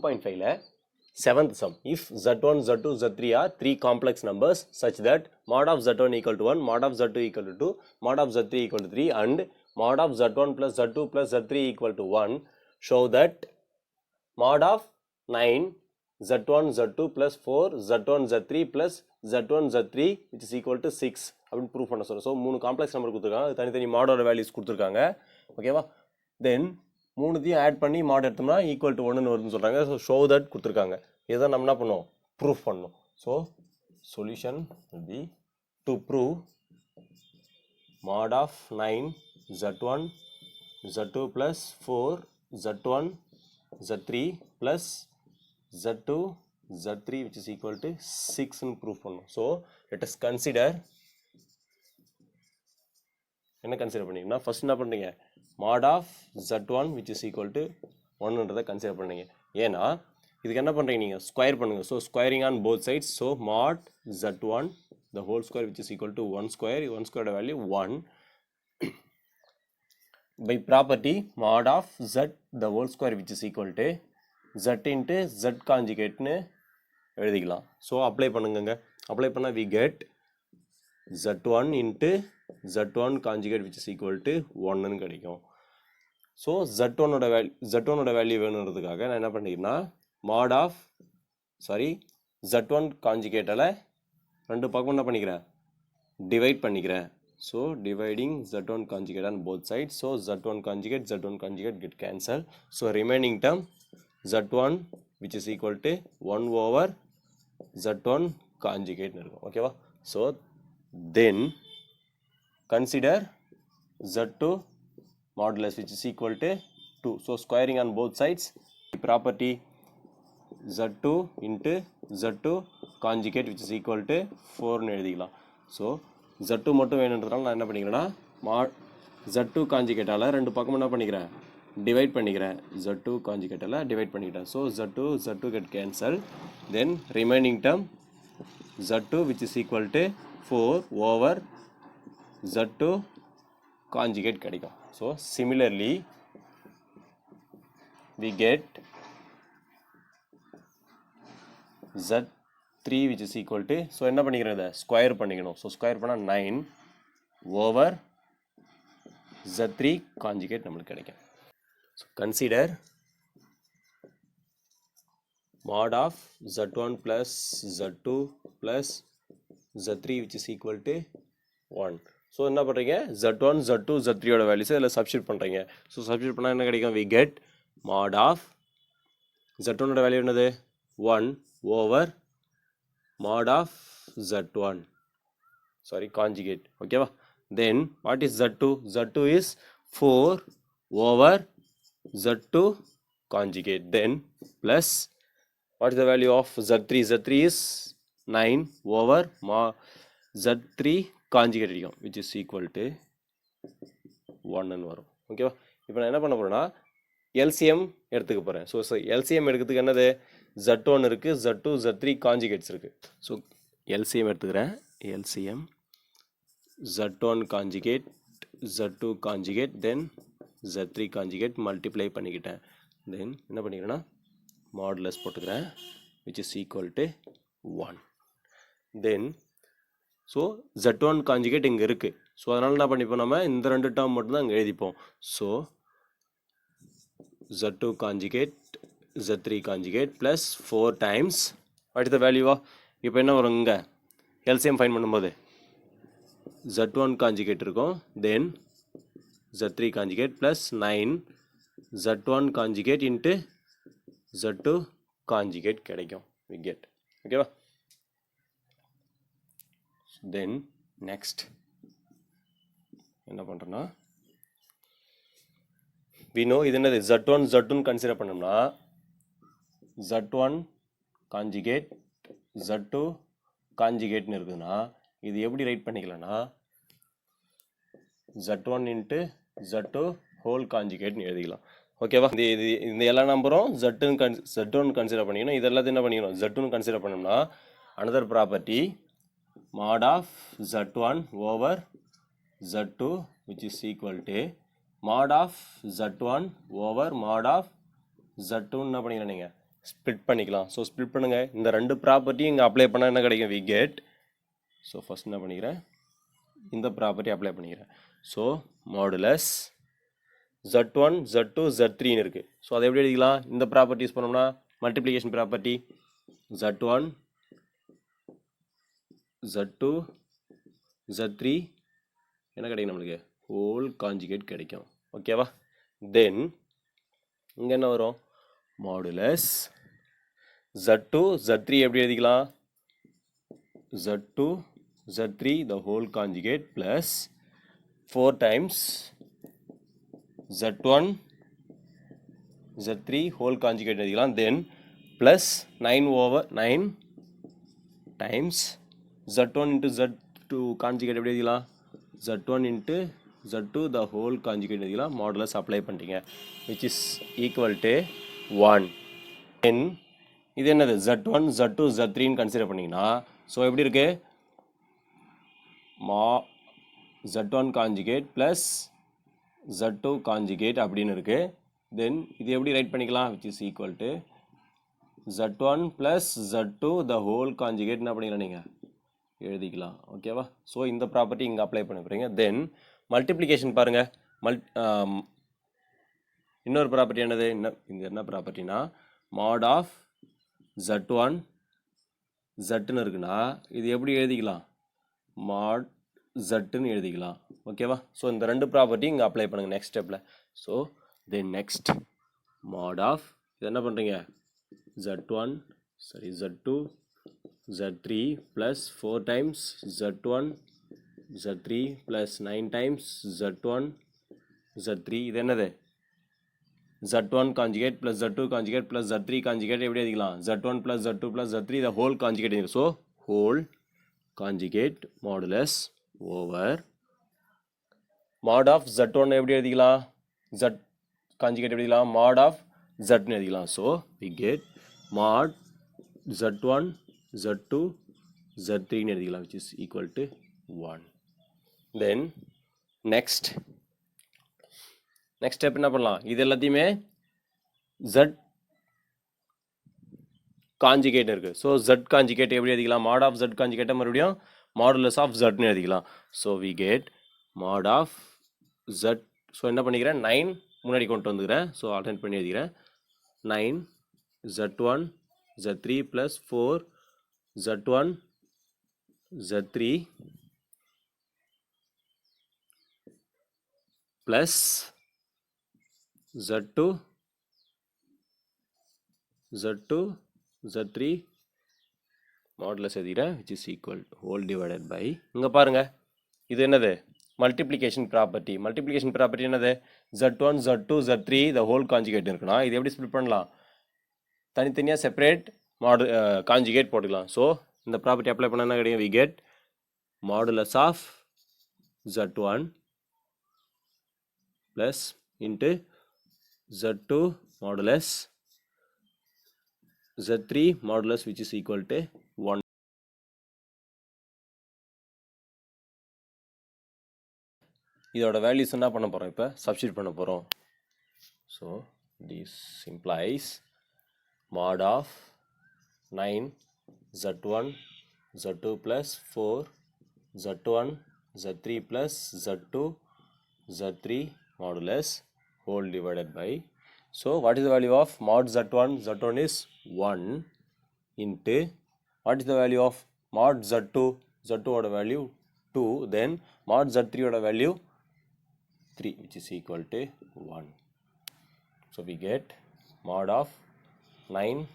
2.5ல 7th sum. If z1, z2, z3 are three complex numbers such that mod of z1 equal to 1, mod of z2 equal to 2, mod of z3 equal to 3 and mod of z1 plus z2 plus z3 equal to 1, show that mod of 9 z1 z2 plus 4 z1 z3 plus z1 z3 which is equal to 6 அப்படின்னு prove பண்ண சொல்கிறோம். So 3 complex number கொடுத்துருக்காங்க, தனித்தனி மாடோட values கொடுத்துருக்காங்க. ஓகேவா? தென் மூணுத்தையும் add பண்ணி மாட் எடுத்தோம்னா ஈக்குவல் டு 1ன்னு வருதுன்னு சொல்கிறாங்க. ஸோ ஷோ தட் கொடுத்துருக்காங்க. இதை நம்ம என்ன பண்ணுவோம்? ப்ரூஃப் பண்ணணும். So solution will be to prove mod of 9 z1 z2 plus 4 z1 z3 plus z2 z3 which is equal to 6 ன்னு ப்ரூஃப் பண்ணணும். ஸோ let us consider என்ன கன்சிடர் பண்ணிங்கன்னா ஃபர்ஸ்ட் என்ன பண்ணுறீங்க? mod of z1 which is equal to 1ன்றதை consider பண்ணுங்க. ஏன்னா இதுக்கு என்ன பண்ணுறீங்க? நீங்கள் ஸ்கொயர் பண்ணுங்கள். So squaring on both sides. So mod z1 the whole square which is equal to 1 square, 1 square value 1 by property mod of z the whole square which is equal to z into z conjugateன்னு எழுதிக்கலாம். So apply பண்ணுங்க. Apply பண்ணால் we get z1 into z1 conjugate which is equal to 1ன்னு கிடைக்கும். So z1ஓட value வேணுன்றதுக்காக நான் என்ன பண்ணிக்கிறேன்னா mod of z1 conjugateல ரெண்டு பக்கம் என்ன பண்ணிக்கிறேன்? டிவைட் பண்ணிக்கிறேன். So dividing z1 conjugate on both sides. So z1 conjugate get cancel. So remaining term z1 which is equal to 1 over z1 conjugate இருக்கும். ஓகேவா? So then consider z2 modulus which is equal to 2. So squaring on both sides, property z2 into z2 conjugate which is equal to 4ன்னு எழுதிக்கலாம். So z2 மட்டும் வேணுன்றதுனால நான் என்ன பண்ணிக்கிறேன்னா z2 conjugateால் ரெண்டு பக்கம் என்ன பண்ணிக்கிறேன்? டிவைட் பண்ணிக்கிறேன். z2 conjugateால் டிவைட் பண்ணிக்கிறேன். So z2 get cancel. Then remaining term z2 which is equal to 4 over z2 conjugate கிடைக்கும். So similarly we get z3 which is equal to, so என்ன பண்ணிக்கிறோம்? இதை ஸ்கொயர் பண்ணிக்கணும். ஸோ ஸ்கொயர் பண்ணால் 9 over z3 conjugate நம்மளுக்கு கிடைக்கும். So consider mod of z1 plus z2 plus z3 which is equal to 1. So என்ன பண்ணுறீங்க? z1 z2 z3ஓட வேல்யூஸை இதில் சப்ஸ்டியூட் பண்ணுறீங்க. ஸோ சப்ஸ்டியூட் பண்ணால் என்ன கிடைக்கும்? we get mod of z1ஓட வேல்யூ என்னது? 1 over mod of z1 conjugate. ஓகேவா? then what is z2 is 4 over z2 conjugate. then plus what is the value of z3 is 9 over z3 conjugate அடிக்கும் which is equal to 1ன்னு வரும். ஓகேவா? இப்போ நான் என்ன பண்ண போகிறேன்னா LCM எடுத்துக்க போகிறேன். ஸோ LCM எடுக்கிறதுக்கு என்னது? z1 இருக்குது, z2 z3 கான்ஜுகேட்ஸ் இருக்குது. ஸோ LCM எடுத்துக்கிறேன். LCM z1 conjugate z2 conjugate then z3 conjugate multiply பண்ணிக்கிட்டேன். தென் என்ன பண்ணிக்கிறேன்னா மாடுலஸ் போட்டுக்கிறேன் which is equal to 1. Then so z1 conjugate இங்கே இருக்குது. ஸோ அதனால் என்ன பண்ணிப்போம்? நம்ம இந்த ரெண்டு டேர்ம் மட்டும்தான் அங்கே எழுதிப்போம். So z2 conjugate z3 conjugate plus 4 times what is the வேல்யூவா? இப்போ என்ன வரும்? இங்கே LCM ஃபைன் பண்ணும்போது z1 கான்ஜுகேட் இருக்கும், தென் z3 conjugate plus 9 z1 conjugate into z2 conjugate கிடைக்கும். we get. ஓகேவா? தென் நெக்ஸ்ட் என்ன பண்ணுறோன்னா we know இது என்னது? z1 கன்சிடர் பண்ணோம்னா z1 கான்ஜுகேட் z2 கான்ஜுகேட்னு இருக்குதுன்னா இது எப்படி ரைட் பண்ணிக்கலாம்னா z1 இன்ட்டு z2 ஹோல் கான்ஜுகேட்னு எழுதிக்கலாம். ஓகேவா? இந்த எல்லா நம்பரும் z1 கன்சிடர் பண்ணிக்கணும். இது எல்லாத்தையும் என்ன பண்ணிக்கணும்? z2 கன்சிடர் பண்ணோம்னா another property mod of z1 over z2 which is equal to mod of z1 over mod of z2 என்ன பண்ணிக்கலாம்? நீங்கள் ஸ்ப்ளிட் பண்ணிக்கலாம். ஸோ ஸ்ப்ளிட் பண்ணுங்கள். இந்த ரெண்டு ப்ராப்பர்ட்டியும் இங்கே அப்ளை பண்ணால் என்ன கிடைக்கும்? We get. ஸோ ஃபஸ்ட் என்ன பண்ணிக்கிறேன், இந்த ப்ராப்பர்ட்டி அப்ளை பண்ணிக்கிறேன். ஸோ மாடுலஸ் Z1 Z2 Z3ன்னு இருக்குது. ஸோ அதை எப்படி எழுதிக்கலாம்? இந்த ப்ராப்பர்ட்டி யூஸ் பண்ணோம்னா multiplication property Z1 Z2 Z3 என்ன கிடைக்கும் நம்மளுக்கு? ஹோல் காஞ்சுகேட் கிடைக்கும். ஓகேவா? தென் இங்கே என்ன வரும்? மாடுலஸ் Z2 Z3 எப்படி எழுதிக்கலாம்? Z2 Z3 the whole conjugate plus 4 times Z1 Z3 whole conjugate எழுதிக்கலாம். Then plus 9 over 9 times Z1 into Z2 conjugate எப்படி எழுதிக்கலாம்? Z1 into Z2 the whole conjugate எழுதிக்கலாம். மாடுலஸ் அப்ளை பண்ணிட்டீங்க, which is equal to 1. Then இது என்னது? Z1 Z2 Z3ன்னு consider பண்ணிங்கன்னா so எப்படி இருக்கு? Z1 conjugate plus Z2 conjugate அப்படின்னு இருக்கு. தென் இது எப்படி ரைட் பண்ணிக்கலாம்? Which is equal to Z1 plus Z2 the whole conjugate என்ன பண்ணிக்கலாம் நீங்கள் எழுதிக்கலாம். ஓகேவா? ஸோ இந்த ப்ராப்பர்ட்டி இங்கே அப்ளை பண்ண போகிறீங்க. தென் மல்டிப்ளிகேஷன் பாருங்கள். இன்னொரு ப்ராப்பர்ட்டி என்னது? இந்த என்ன ப்ராப்பர்ட்டினா மாட் ஆஃப் Z1 Zன்னு இருக்குன்னா இது எப்படி எழுதிக்கலாம்? மாட் Zன்னு எழுதிக்கலாம். ஓகேவா? ஸோ இந்த ரெண்டு ப்ராப்பர்ட்டி இங்கே அப்ளை பண்ணுங்கள் நெக்ஸ்ட் ஸ்டெப்பில். So then next mod of இது என்ன பண்ணுறீங்க? Z2 Z3 plus 4 times Z1 Z3 plus 9 times Z1 Z3 இது என்னது? Z1 conjugate plus Z2 conjugate plus Z3 conjugate எப்படி எழுதிக்கலாம்? Z1 plus Z2 plus Z3 the whole conjugate. So whole conjugate modulus over mod of Z1 எப்படி எழுதிக்கலாம்? Z conjugate எப்படி எழுதிக்கலாம்? mod of Z ன்னு எழுதிக்கலாம். So we get mod Z1 Z2 Z3 ன்னு எழுதிக்கலாம், which is equal to 1. Then next step என்ன பண்ணலாம்? இது எல்லாத்தையுமே Z காஞ்சுகேட் இருக்குது. ஸோ Z காஞ்சுகேட் எப்படி எழுதிக்கலாம்? மாட் ஆஃப் Z காஞ்சுகேட்டை மறுபடியும் மாடுலஸ் ஆஃப் Zன்னு எழுதிக்கலாம். So we get mod of Z. So என்ன பண்ணிக்கிறேன்? 9 முன்னாடி கொண்டு வந்துக்கிறேன். ஸோ ஆல்டர்னேட் பண்ணி எழுதிக்கிறேன். 9 Z1 Z3 plus 4 Z1 Z3 plus Z2 Z3 modulus எழுதிக்கிறேன், which is equal to whole divided by இங்கே பாருங்கள் இது என்னது? Multiplication property. மல்டிப்ளிகேஷன் ப்ராப்பர்ட்டி என்னது? Z1 Z2 Z3 the whole conjugate இருக்குன்னா இது எப்படி ஸ்ப்ளிட் பண்ணலாம்? தனித்தனியாக செப்பரேட் காஞ்சுகேட் போட்டுக்கலாம். ஸோ இந்த ப்ராப்பர்ட்டி அப்ளை பண்ண என்ன கிடைக்கும்? We get modulus of Z1 plus into Z2 modulus Z3 modulus which is equal to 1. இதோட வேல்யூஸ் என்ன பண்ண போகிறோம்? இப்போ சப்ஸ்டிட் பண்ண போகிறோம். So this implies mod of 9 Z1 Z2 plus 4 Z1 Z3 plus Z2 Z3 modulus whole divided by. So what is the value of mod Z1? Z1 is 1 into what is the value of mod Z2? Z2 oda value 2. Then mod Z3 oda value 3, which is equal to 1. So we get mod of 9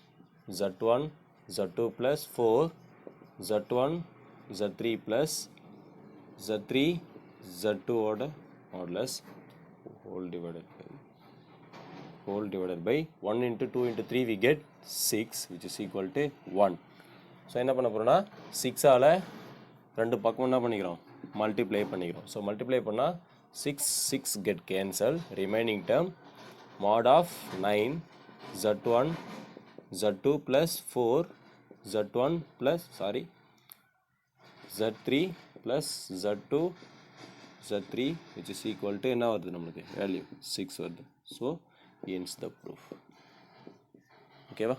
Z1 Z2 plus 4 Z1 Z3 plus Z3 Z2 oda modulus whole divided by 1 into 2 into 3 we get 6, which is equal to 1. So என்ன பண்ண போகிறோன்னா 6ஆல் ரெண்டு பக்கம் என்ன பண்ணிக்கிறோம்? Multiply பண்ணிக்கிறோம். So multiply பண்ணால் 6 get cancelled. Remaining term mod of 9 Z1 Z2 plus 4 Z1 plus Z3 plus Z2 Z3 which is equal to என்ன வருது நம்மளுக்கு? வேல்யூ 6 வருது. So ends the proof. ஓகேவா?